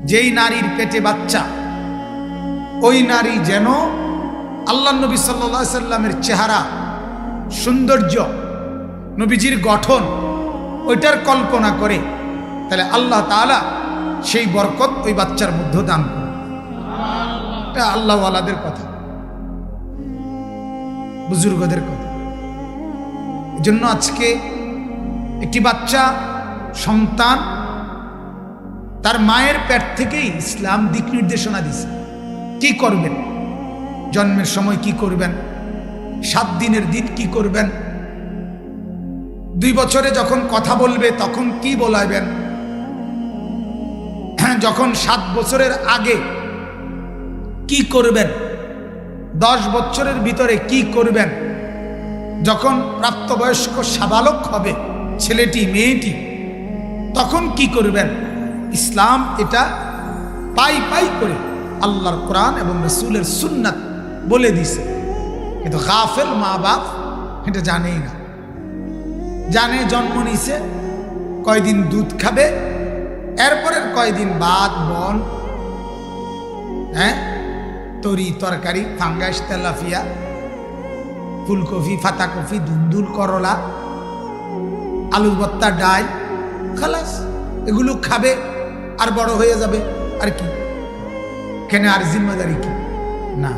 যেই নারীর পেটে বাচ্চা, ওই নারী যেন আল্লাহ নবী সাল্লাল্লাহু আলাইহি সাল্লামের চেহারা, সৌন্দর্য, নবীজির গঠন, ওইটার কল্পনা করে, তাহলে আল্লাহ তাআলা সেই বরকত ওই বাচ্চার মধ্যে দান করে। এটা আল্লাহওয়ালাদের কথা, বুজুর্গদের কথা। এজন্য আজকে একটি বাচ্চা সন্তান তার মায়ের পেট থেকেই ইসলাম দিক নির্দেশনা দিছে। কি করবেন, জন্মের সময় কি করবেন, 7 দিনের দিন কি করবেন, 2 বছরে যখন কথা বলবে তখন কি বলাইবেন, যখন 7 বছরের আগে কি করবেন, 10 বছরের ভিতরে কি করবেন, যখন প্রাপ্তবয়স্ক সাবালক হবে ছেলেটি মেয়েটি তখন কি করবেন। ইসলাম এটা পাই পাই করে আল্লাহর কোরআন এবং রাসূলের সুন্নাত বলে দিছে, কিন্তু গাফেল মা বাপ এটা জানেই না। জানে জন্ম নিছে, কয়দিন দুধ খাবে, এরপরের কয়দিন ভাত বন, তরি তরকারি, ফাঙ্গাস, তেলাপিয়া, ফুলকপি, পাতাকপি, ধুন্দুল, করলা, আলুর ভর্তা, ডাল, খালাস, এগুলো খাবে আর বড় হয়ে যাবে। আর কি, কেন আর জিম্মেদারি কি? না।